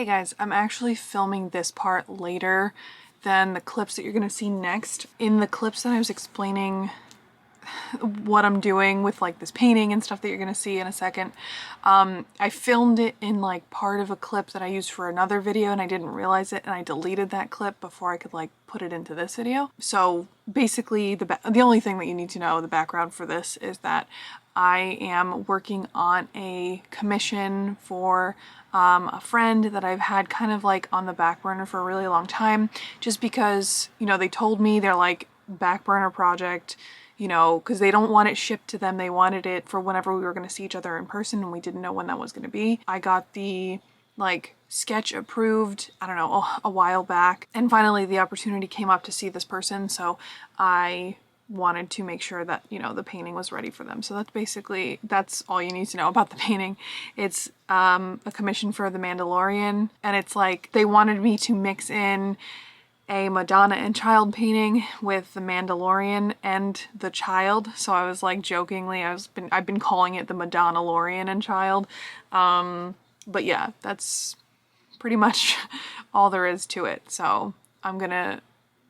Hey guys, I'm actually filming this part later than the clips that you're gonna see next. In the clips that I was explaining what I'm doing with like this painting and stuff that you're gonna see in a second, I filmed it in like part of a clip that I used for another video and I didn't realize it and I deleted that clip before I could like put it into this video. So basically the only thing that you need to know, the background for this, is that I am working on a commission for a friend that I've had kind of like on the back burner for a really long time, just because, you know, they told me they're like back burner project, you know, because they don't want it shipped to them. They wanted it for whenever we were going to see each other in person and we didn't know when that was going to be. I got the like sketch approved, I don't know, a while back, and finally the opportunity came up to see this person, so I wanted to make sure that, you know, the painting was ready for them. So that's all you need to know about the painting. It's a commission for The Mandalorian, and it's like they wanted me to mix in a Madonna and child painting with The Mandalorian and the child. So I was like jokingly, I've been calling it the Madonna-lorian and child. But yeah, that's pretty much all there is to it. So I'm gonna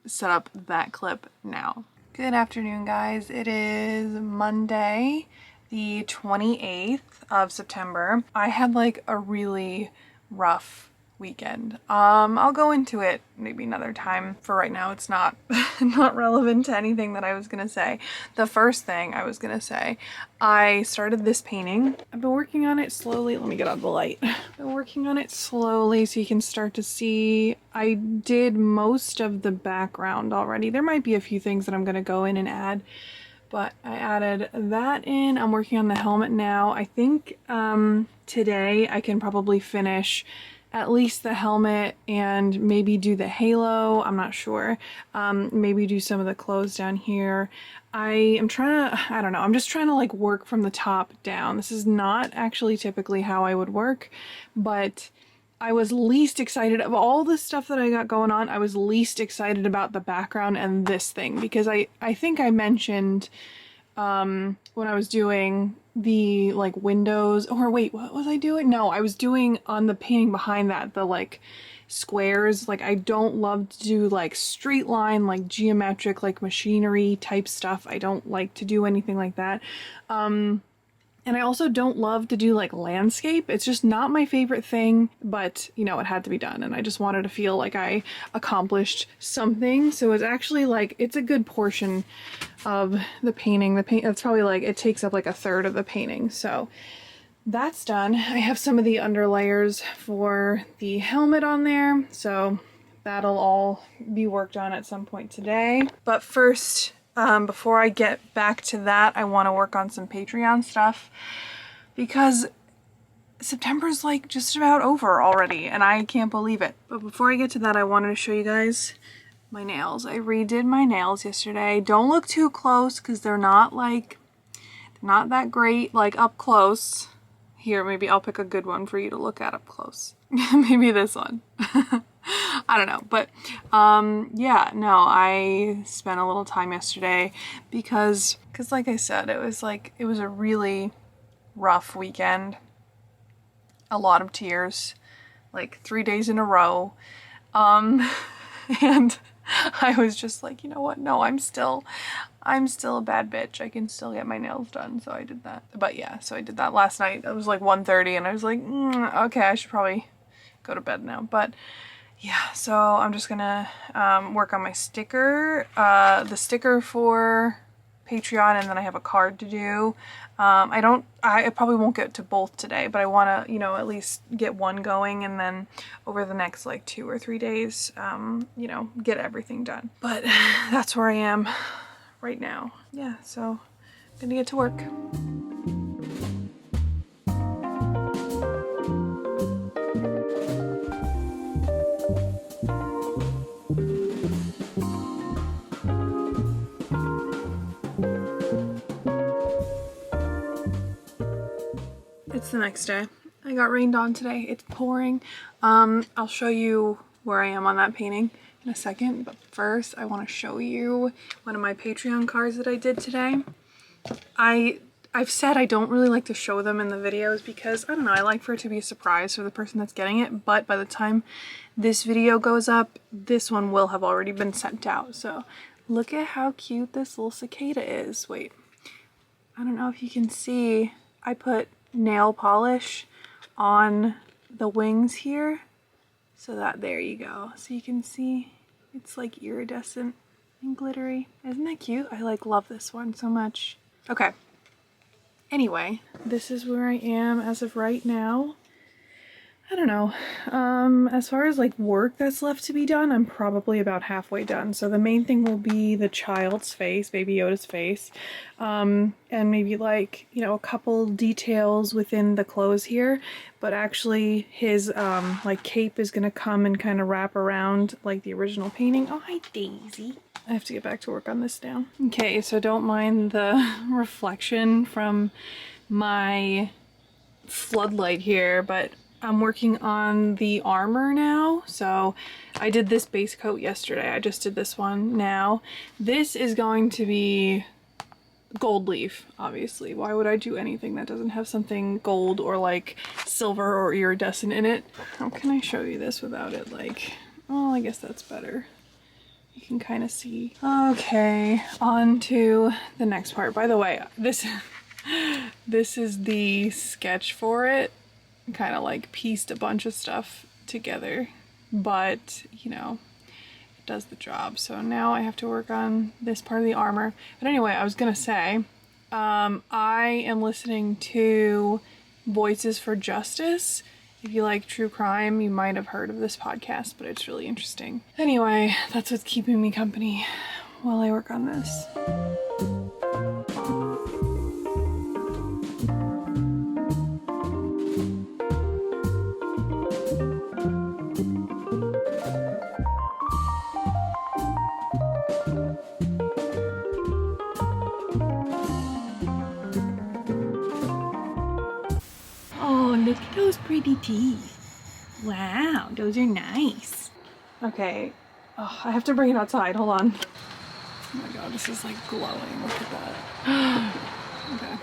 set up that clip now. Good afternoon, guys. It is Monday, the 28th of September. I had like a really rough weekend. I'll go into it maybe another time. For right now, it's not not relevant to anything that I was gonna say. The first thing I was gonna say, I started this painting. I've been working on it slowly. Let me get out the light. I've been working on it slowly so you can start to see. I did most of the background already. There might be a few things that I'm gonna go in and add, but I added that in. I'm working on the helmet now. I think today I can probably finish at least the helmet and maybe do the halo. I'm not sure. Maybe do some of the clothes down here. I don't know, I'm just trying to like work from the top down. This is not actually typically how I would work, but I was least excited of all the stuff that I got going on. I was least excited about the background and this thing, because I think I mentioned when I was doing the like windows, or wait, what was I doing? No, I was doing on the painting behind that, the like squares. Like I don't love to do like straight line, like geometric, like machinery type stuff. I don't like to do anything like that. And I also don't love to do like landscape. It's just not my favorite thing, but you know, it had to be done and I just wanted to feel like I accomplished something. So it's actually like, it's a good portion of the painting. That's probably like, it takes up like a third of the painting. So that's done. I have some of the underlayers for the helmet on there, so that'll all be worked on at some point today. But first, before I get back to that, I want to work on some Patreon stuff because September's like just about over already and I can't believe it. But before I get to that, I wanted to show you guys my nails. I redid my nails yesterday. Don't look too close because they're not that great like up close. Here, maybe I'll pick a good one for you to look at up close. Maybe this one. I don't know, but yeah, no, I spent a little time yesterday because like I said, it was a really rough weekend. A lot of tears, like 3 days in a row. And I was just like, you know what? No, I'm still a bad bitch. I can still get my nails done. So I did that. But yeah, so I did that last night. It was like 1:30 and I was like, okay, I should probably go to bed now. But yeah, so I'm just gonna work on my sticker, the sticker for Patreon, and then I have a card to do. I probably won't get to both today, but I want to, you know, at least get one going, and then over the next like 2 or 3 days, you know, get everything done. But that's where I am right now. Yeah, so I'm gonna get to work. It's the next day. I got rained on today. It's pouring. I'll show you where I am on that painting in a second, but first I want to show you one of my Patreon cards that I did today. I I've said I don't really like to show them in the videos because, I don't know, I like for it to be a surprise for the person that's getting it, but by the time this video goes up, this one will have already been sent out. So look at how cute this little cicada is. Wait, I don't know if you can see, I put nail polish on the wings here so that, there you go. So you can see it's like iridescent and glittery. Isn't that cute? I like love this one so much. Okay. Anyway, this is where I am as of right now. I don't know. As far as like work that's left to be done, I'm probably about halfway done. So the main thing will be the child's face, Baby Yoda's face, and maybe like, you know, a couple details within the clothes here. But actually his like cape is gonna come and kind of wrap around like the original painting. Oh, hi Daisy. I have to get back to work on this now. Okay, so don't mind the reflection from my floodlight here, but I'm working on the armor now. So I did this base coat yesterday. I just did this one now. This is going to be gold leaf, obviously. Why would I do anything that doesn't have something gold or like silver or iridescent in it? How can I show you this without it like, oh, I guess that's better. You can kind of see. Okay, on to the next part. By the way, this is the sketch for it. Kind of like pieced a bunch of stuff together, but you know, it does the job. So now I have to work on this part of the armor. But anyway, I was gonna say, I am listening to Voices for Justice. If you like true crime, you might have heard of this podcast, but it's really interesting. Anyway, that's what's keeping me company while I work on this. Look at those pretty teeth. Wow, those are nice. Okay, oh, I have to bring it outside. Hold on. Oh my god, this is like glowing. Look at that. Okay.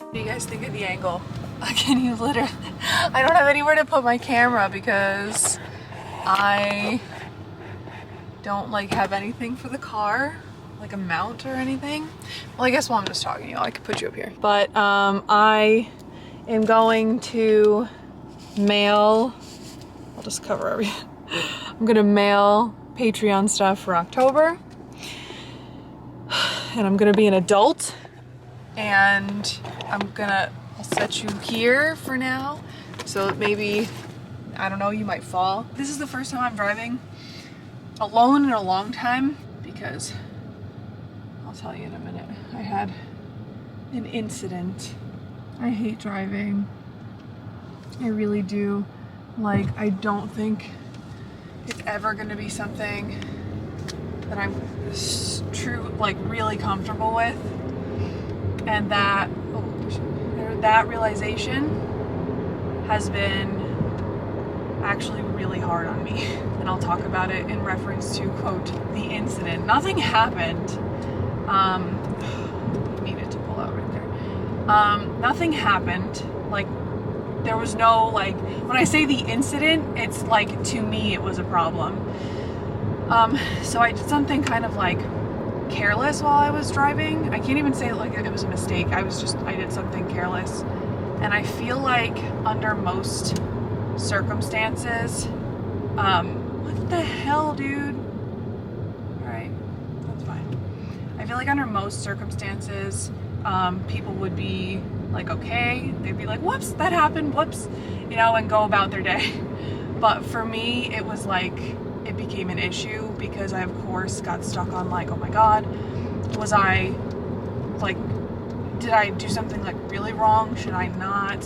What do you guys think of the angle? Can you literally, I don't have anywhere to put my camera because I don't like have anything for the car, like a mount or anything. Well, I guess while I'm just talking to you, I could put you up here. But I am going to mail, I'll just cover everything. I'm gonna mail Patreon stuff for October. And I'm gonna be an adult. And I'll set you here for now. So maybe, I don't know, you might fall. This is the first time I'm driving alone in a long time because I'll tell you in a minute. I had an incident. I hate driving. I really do. Like, I don't think it's ever gonna be something that I'm really comfortable with. And that realization has been actually really hard on me. And I'll talk about it in reference to, quote, the incident. Nothing happened. Needed to pull out right there. Nothing happened. Like, there was no, like, when I say the incident, it's like, to me, it was a problem. So I did something kind of like careless while I was driving. I can't even say like it was a mistake. I did something careless. And I feel like under most circumstances, what the hell, dude? Alright, that's fine. I feel like under most circumstances, people would be like, okay, they'd be like, whoops, that happened, whoops, you know, and go about their day. But for me, it was like, it became an issue because I, of course, got stuck on like, oh my god, was I, like, did I do something like really wrong? Should I not?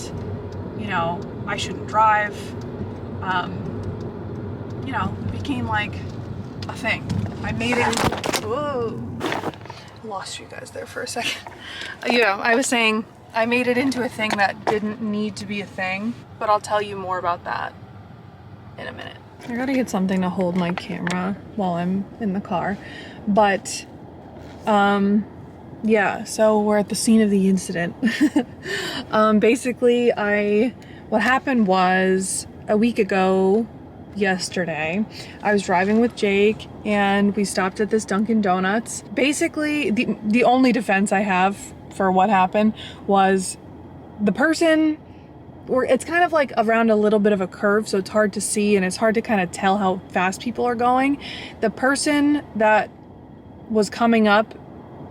You know, I shouldn't drive. You know, it became like a thing. I made it into, whoa, lost you guys there for a second. Yeah, I was saying I made it into a thing that didn't need to be a thing, but I'll tell you more about that in a minute. I gotta get something to hold my camera while I'm in the car, but yeah, so we're at the scene of the incident. Basically, what happened was a week ago yesterday, I was driving with Jake and we stopped at this Dunkin' Donuts. Basically, the only defense I have for what happened was the person, or it's kind of like around a little bit of a curve, so it's hard to see and it's hard to kind of tell how fast people are going. The person that was coming up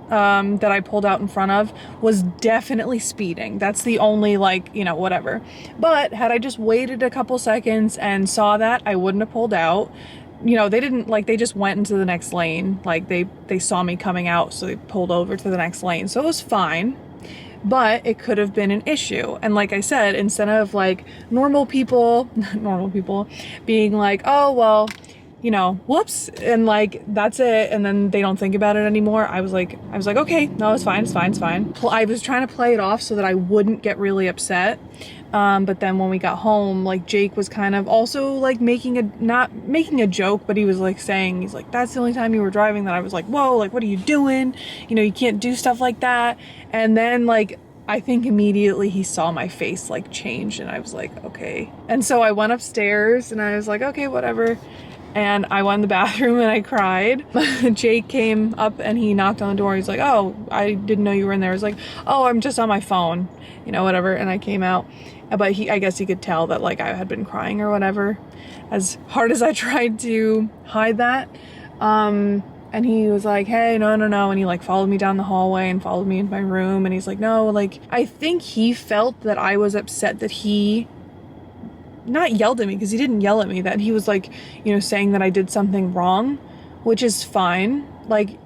that I pulled out in front of was definitely speeding. That's the only, like, you know, whatever. But had I just waited a couple seconds and saw that, I wouldn't have pulled out. You know, they didn't, like, they just went into the next lane. Like, they saw me coming out, so they pulled over to the next lane. So it was fine. But it could have been an issue. And like I said, instead of like normal people being like, oh, well, you know, whoops, and like, that's it, and then they don't think about it anymore. I was like, okay, no, it's fine. I was trying to play it off so that I wouldn't get really upset. But then when we got home, like, Jake was kind of also like not making a joke, but he was like saying, he's like, that's the only time you were driving that I was like, whoa, like, what are you doing? You know, you can't do stuff like that. And then, like, I think immediately he saw my face like change, and I was like, okay. And so I went upstairs and I was like, okay, whatever. And I went in the bathroom and I cried. Jake came up and he knocked on the door. He's like, oh, I didn't know you were in there. I was like, oh, I'm just on my phone, you know, whatever. And I came out, but I guess he could tell that like I had been crying or whatever, as hard as I tried to hide that. And he was like, hey, no. And he like followed me down the hallway and followed me into my room. And he's like, no, like, I think he felt that I was upset that he not yelled at me, because he didn't yell at me, that he was like, you know, saying that I did something wrong, which is fine. Like,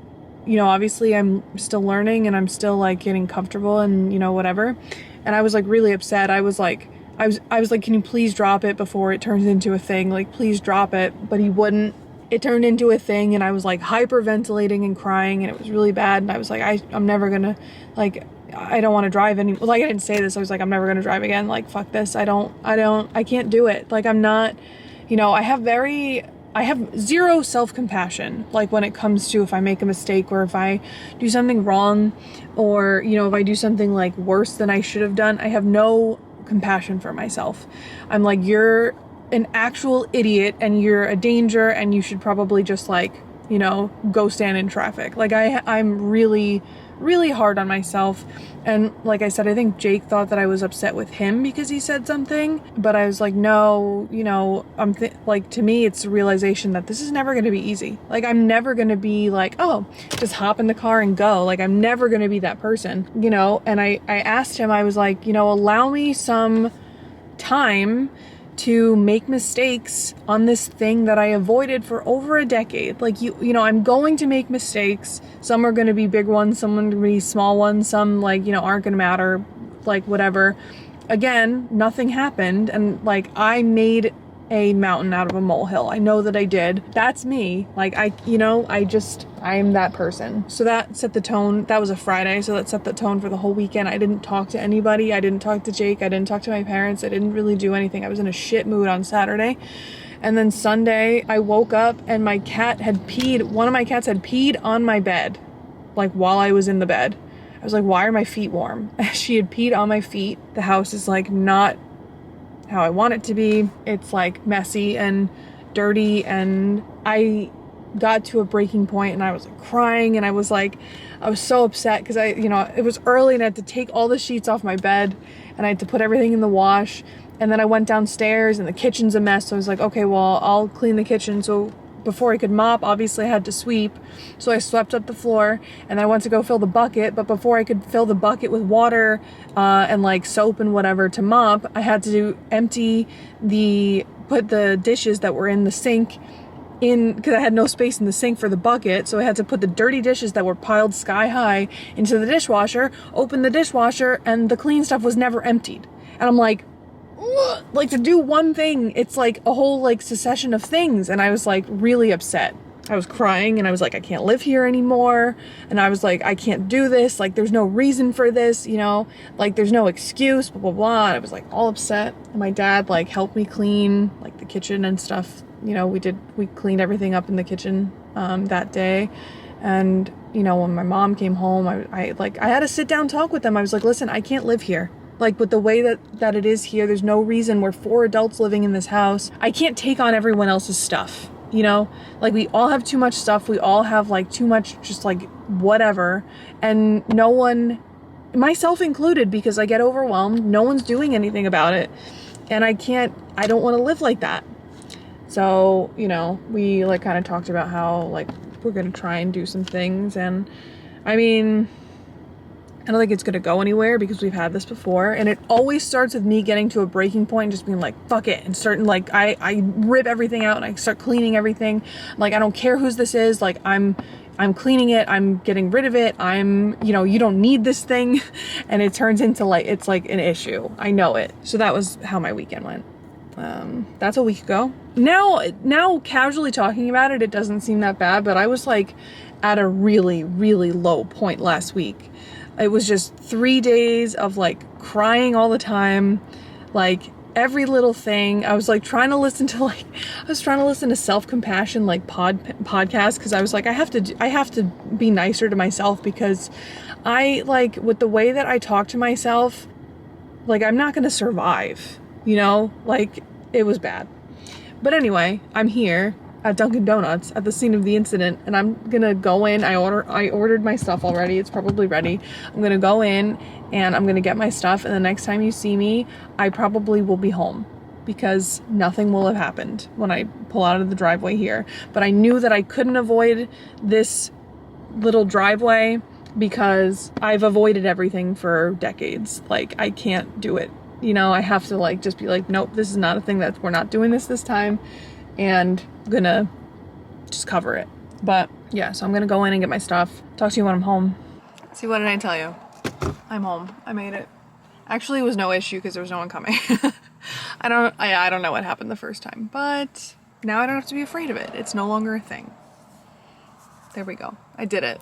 you know, obviously I'm still learning and I'm still like getting comfortable and, you know, whatever. And I was like really upset. I was like, can you please drop it before it turns into a thing? Like, please drop it. But he wouldn't. It turned into a thing, and I was like hyperventilating and crying, and it was really bad. And I was like, I'm never gonna, like, I don't want to drive anymore. Like, I didn't say this. I was like, I'm never gonna drive again. Like, fuck this. I can't do it. Like, I'm not, you know, I have zero self-compassion. Like, when it comes to if I make a mistake or if I do something wrong, or, you know, if I do something like worse than I should have done, I have no compassion for myself. I'm like, you're an actual idiot and you're a danger and you should probably just, like, you know, go stand in traffic. Like, I'm really, really hard on myself. And like I said, I think Jake thought that I was upset with him because he said something, but I was like, no, you know, like, to me, it's the realization that this is never going to be easy. Like, I'm never going to be like, oh, just hop in the car and go. Like, I'm never going to be that person, you know? And I asked him, I was like, you know, allow me some time to make mistakes on this thing that I avoided for over a decade. Like, you know, I'm going to make mistakes. Some are going to be big ones, some are going to be small ones, some, like, you know, aren't going to matter, like, whatever. Again, nothing happened, and like, I made a mountain out of a molehill. I know that I did. That's me. Like, I am that person. So that set the tone. That was a Friday, so that set the tone for the whole weekend. I didn't talk to anybody. I didn't talk to Jake. I didn't talk to my parents. I didn't really do anything. I was in a shit mood on Saturday. And then Sunday, I woke up and my cat had peed. One of my cats had peed on my bed, like, while I was in the bed. I was like, why are my feet warm? She had peed on my feet. The house is, like, not how I want it to be. It's, like, messy and dirty, and I got to a breaking point and I was, like, crying, and I was so upset because you know, it was early and I had to take all the sheets off my bed and I had to put everything in the wash. And then I went downstairs and the kitchen's a mess, so I was like, okay, well, I'll clean the kitchen. So before I could mop, obviously I had to sweep. So I swept up the floor, and then I went to go fill the bucket. But before I could fill the bucket with water and like soap and whatever to mop, I had to put the dishes that were in the sink in, because I had no space in the sink for the bucket. So I had to put the dirty dishes that were piled sky high into the dishwasher, open the dishwasher, and the clean stuff was never emptied. And I'm like, to do one thing, it's like a whole, like, succession of things. And I was, like, really upset. I was crying and I was like, I can't live here anymore. And I was like, I can't do this. Like, there's no reason for this, you know, like there's no excuse, blah, blah, blah. And I was like all upset. And my dad like helped me clean like the kitchen and stuff. You know, we cleaned everything up in the kitchen that day. And, you know, when my mom came home, I had a sit down talk with them. I was like, listen, I can't live here. Like, with the way that it is here, there's no reason. We're 4 adults living in this house. I can't take on everyone else's stuff, you know? Like, we all have too much stuff. We all have, like, too much just, like, whatever. And no one, myself included, because I get overwhelmed, no one's doing anything about it. And I don't want to live like that. So, you know, we, like, kind of talked about how, like, we're going to try and do some things. And, I mean, I don't think it's going to go anywhere because we've had this before. And it always starts with me getting to a breaking point and just being like, fuck it. And starting, like, I rip everything out and I start cleaning everything. Like, I don't care whose this is. Like, I'm cleaning it. I'm getting rid of it. You know, you don't need this thing. And it turns into, like, it's like an issue. I know it. So that was how my weekend went. That's a week ago. Now casually talking about it, it doesn't seem that bad, but I was like at a really, really low point last week. It was just 3 days of like crying all the time, like every little thing. I was like trying to listen to self-compassion like podcasts, because I was like, I have to be nicer to myself, because I, like, with the way that I talk to myself, like, I'm not gonna survive, you know? Like, it was bad. But anyway, I'm here at Dunkin' Donuts at the scene of the incident, and I'm gonna go in. I ordered my stuff already. It's probably ready. I'm gonna go in and I'm gonna get my stuff, and the next time you see me, I probably will be home, because nothing will have happened when I pull out of the driveway here. But I knew that I couldn't avoid this little driveway because I've avoided everything for decades. Like, I can't do it. You know, I have to, like, just be like, nope, this is not a thing, that we're not doing this time, and I'm gonna just cover it. But yeah, so I'm gonna go in and get my stuff. Talk to you when I'm home. See, what did I tell you? I'm home. I made it. Actually, it was no issue because there was no one coming. I don't know what happened the first time, but now I don't have to be afraid of it. It's no longer a thing. There we go. I did it.